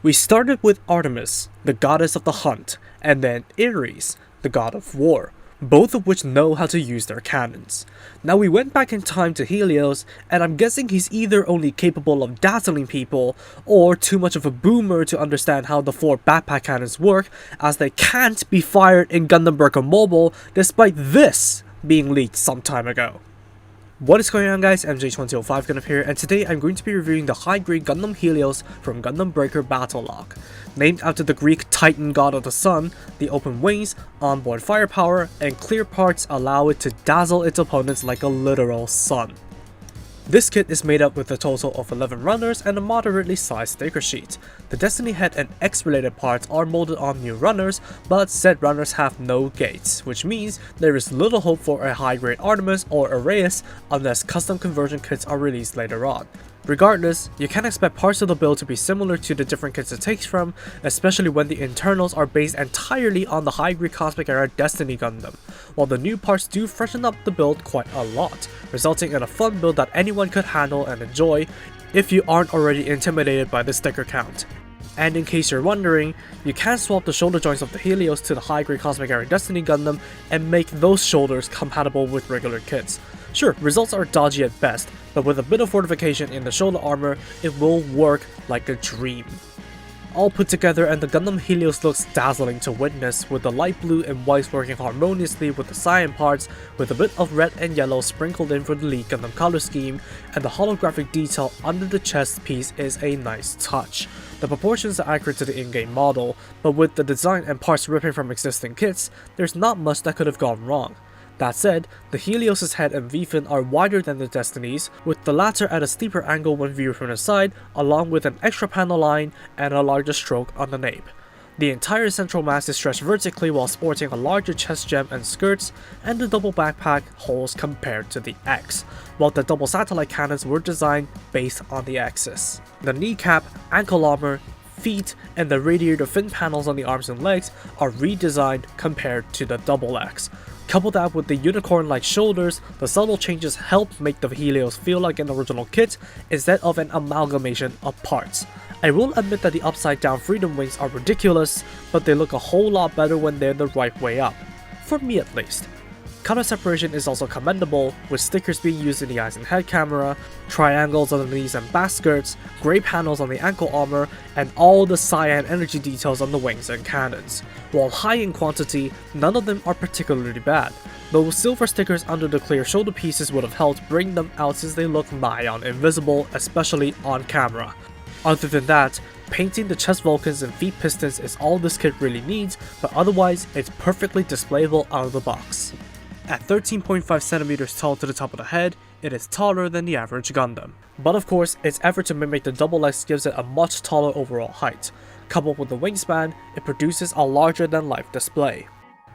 We started with Artemis, the goddess of the hunt, and then Ares, the god of war, both of which know how to use their cannons. Now we went back in time to Helios, and I'm guessing he's either only capable of dazzling people, or too much of a boomer to understand how the 4 backpack cannons work, as they can't be fired in Gundam Breaker Mobile, despite this being leaked some time ago. What is going on, guys? MJ2005 Gundam here, and today I'm going to be reviewing the high-grade Gundam Helios from Gundam Breaker Battlogue. Named after the Greek Titan god of the sun, the open wings, onboard firepower, and clear parts allow it to dazzle its opponents like a literal sun. This kit is made up with a total of 11 runners and a moderately sized sticker sheet. The Destiny Head and X related parts are molded on new runners, but said runners have no gates, which means there is little hope for a high-grade Artemis or Arrayus unless custom conversion kits are released later on. Regardless, you can expect parts of the build to be similar to the different kits it takes from, especially when the internals are based entirely on the high-grade Cosmic Era Destiny Gundam, while the new parts do freshen up the build quite a lot, resulting in a fun build that anyone could handle and enjoy if you aren't already intimidated by the sticker count. And in case you're wondering, you can swap the shoulder joints of the Helios to the high-grade Cosmic Era Destiny Gundam and make those shoulders compatible with regular kits. Sure, results are dodgy at best, but with a bit of fortification in the shoulder armor, it will work like a dream. All put together, and the Gundam Helios looks dazzling to witness, with the light blue and whites working harmoniously with the cyan parts, with a bit of red and yellow sprinkled in for the League Gundam color scheme, and the holographic detail under the chest piece is a nice touch. The proportions are accurate to the in-game model, but with the design and parts ripping from existing kits, there's not much that could have gone wrong. That said, the Helios' head and V-fin are wider than the Destiny's, with the latter at a steeper angle when viewed from the side, along with an extra panel line and a larger stroke on the nape. The entire central mass is stretched vertically while sporting a larger chest gem and skirts, and the double backpack holds compared to the X, while the double satellite cannons were designed based on the axis. The kneecap, ankle armor, feet, and the radiator fin panels on the arms and legs are redesigned compared to the double X. Couple that with the unicorn-like shoulders, the subtle changes help make the Helios feel like an original kit instead of an amalgamation of parts. I will admit that the upside-down freedom wings are ridiculous, but they look a whole lot better when they're the right way up. For me at least. Color separation is also commendable, with stickers being used in the eyes and head camera, triangles on the knees and back skirts, grey panels on the ankle armor, and all the cyan energy details on the wings and cannons. While high in quantity, none of them are particularly bad, though silver stickers under the clear shoulder pieces would have helped bring them out since they look nigh on invisible, especially on camera. Other than that, painting the chest Vulcans and feet pistons is all this kit really needs, but otherwise it's perfectly displayable out of the box. At 13.5 centimeters tall to the top of the head, it is taller than the average Gundam. But of course, its effort to mimic the double X gives it a much taller overall height. Coupled with the wingspan, it produces a larger than life display.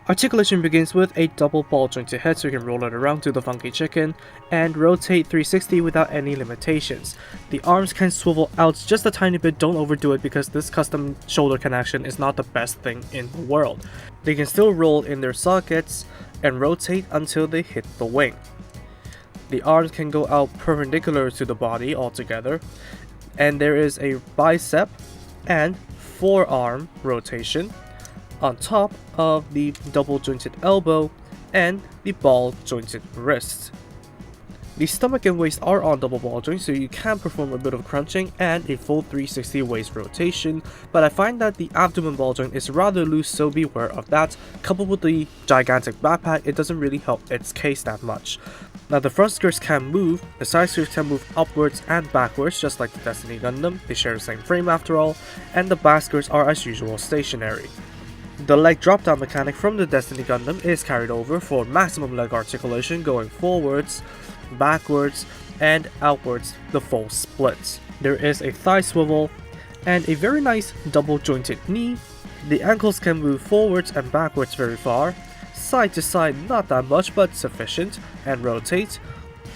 Articulation begins with a double ball jointed head so you can roll it around to the funky chicken, and rotate 360 without any limitations. The arms can swivel out just a tiny bit, don't overdo it because this custom shoulder connection is not the best thing in the world. They can still roll in their sockets and rotate until they hit the wing. The arms can go out perpendicular to the body altogether, and there is a bicep and forearm rotation on top of the double jointed elbow and the ball jointed wrist. The stomach and waist are on double ball joints, so you can perform a bit of crunching and a full 360 waist rotation, but I find that the abdomen ball joint is rather loose, so beware of that. Coupled with the gigantic backpack, it doesn't really help its case that much. Now the front skirts can move, the side skirts can move upwards and backwards just like the Destiny Gundam, they share the same frame after all, and the back skirts are as usual stationary. The leg drop down mechanic from the Destiny Gundam is carried over for maximum leg articulation going forwards, backwards, and outwards the full splits. There is a thigh swivel and a very nice double jointed knee. The ankles can move forwards and backwards very far, side to side not that much but sufficient, and rotate.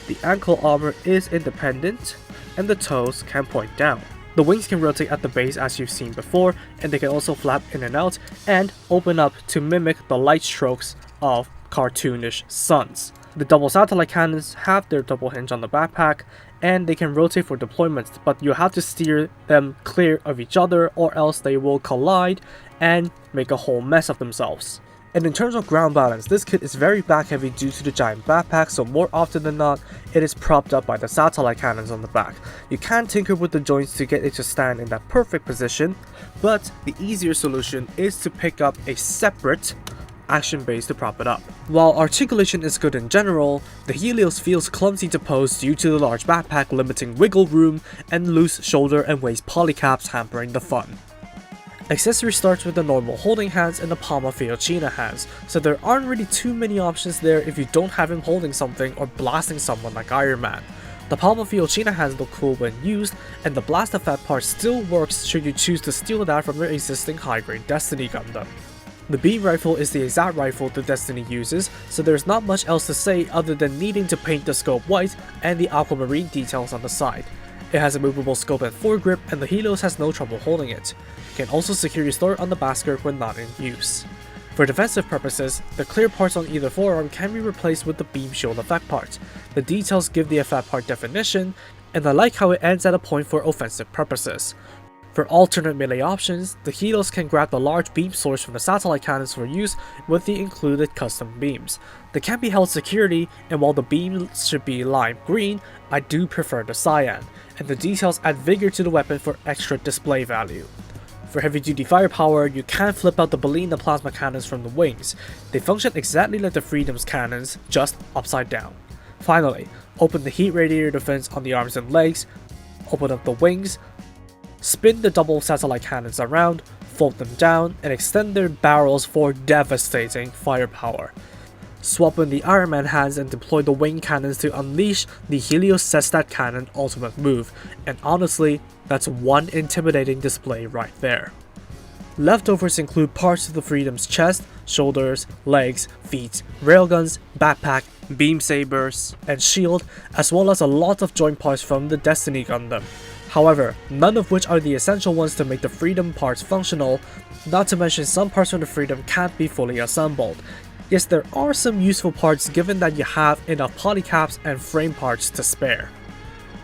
The ankle armor is independent and the toes can point down. The wings can rotate at the base as you've seen before, and they can also flap in and out and open up to mimic the light strokes of cartoonish suns. The double satellite cannons have their double hinge on the backpack, and they can rotate for deployment, but you have to steer them clear of each other or else they will collide and make a whole mess of themselves. And in terms of ground balance, this kit is very back heavy due to the giant backpack, so more often than not, it is propped up by the satellite cannons on the back. You can tinker with the joints to get it to stand in that perfect position, but the easier solution is to pick up a separate action base to prop it up. While articulation is good in general, the Helios feels clumsy to pose due to the large backpack limiting wiggle room and loose shoulder and waist polycaps hampering the fun. Accessory starts with the normal holding hands and the palm of Fiochina hands, so there aren't really too many options there if you don't have him holding something or blasting someone like Iron Man. The palm of Fiochina hands look cool when used, and the blast effect part still works should you choose to steal that from your existing high-grade Destiny Gundam. The beam rifle is the exact rifle the Destiny uses, so there's not much else to say other than needing to paint the scope white and the aquamarine details on the side. It has a movable scope and foregrip, and the Helios has no trouble holding it. You can also securely store it on the back skirt when not in use. For defensive purposes, the clear parts on either forearm can be replaced with the beam shield effect part. The details give the effect part definition, and I like how it ends at a point for offensive purposes. For alternate melee options, the Helios can grab the large beam source from the satellite cannons for use with the included custom beams. They can be held securely, and while the beams should be lime green, I do prefer the cyan, and the details add vigor to the weapon for extra display value. For heavy duty firepower, you can flip out the Baleen and plasma cannons from the wings. They function exactly like the Freedom's cannons, just upside down. Finally, open the heat radiator defense on the arms and legs, open up the wings, spin the double satellite cannons around, fold them down, and extend their barrels for devastating firepower. Swap in the Iron Man hands and deploy the wing cannons to unleash the Helios Sestat Cannon ultimate move, and honestly, that's one intimidating display right there. Leftovers include parts of the Freedom's chest, shoulders, legs, feet, railguns, backpack, beam sabers, and shield, as well as a lot of joint parts from the Destiny Gundam. However, none of which are the essential ones to make the Freedom parts functional, not to mention some parts from the Freedom can't be fully assembled. Yes, there are some useful parts given that you have enough polycaps and frame parts to spare.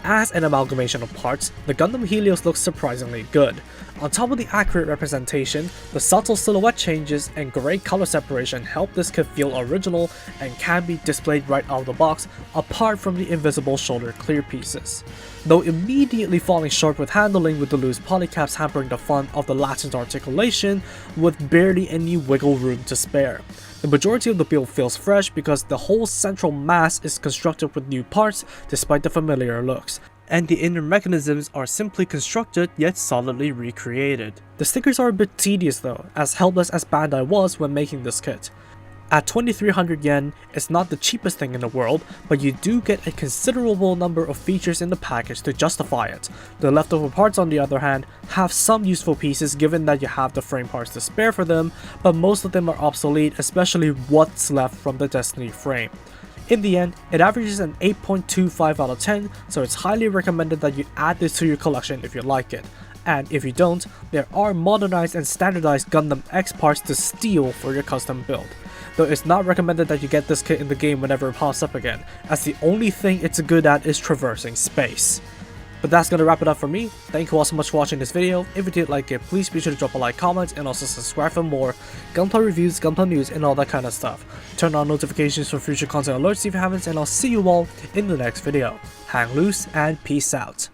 As an amalgamation of parts, the Gundam Helios looks surprisingly good. On top of the accurate representation, the subtle silhouette changes and great color separation help this kit feel original and can be displayed right out of the box apart from the invisible shoulder clear pieces. Though immediately falling short with handling with the loose polycaps hampering the fun of the latent articulation with barely any wiggle room to spare. The majority of the build feels fresh because the whole central mass is constructed with new parts despite the familiar looks, and the inner mechanisms are simply constructed yet solidly recreated. The stickers are a bit tedious though, as helpless as Bandai was when making this kit. At 2300 yen, it's not the cheapest thing in the world, but you do get a considerable number of features in the package to justify it. The leftover parts on the other hand have some useful pieces given that you have the frame parts to spare for them, but most of them are obsolete, especially what's left from the Destiny frame. In the end, it averages an 8.25 out of 10, so it's highly recommended that you add this to your collection if you like it. And if you don't, there are modernized and standardized Gundam X parts to steal for your custom build. Though it's not recommended that you get this kit in the game whenever it pops up again, as the only thing it's good at is traversing space. But that's gonna wrap it up for me. Thank you all so much for watching this video. If you did like it, please be sure to drop a like, comment, and also subscribe for more Gunpla reviews, Gunpla news, and all that kind of stuff. Turn on notifications for future content alerts if you haven't, and I'll see you all in the next video. Hang loose and peace out.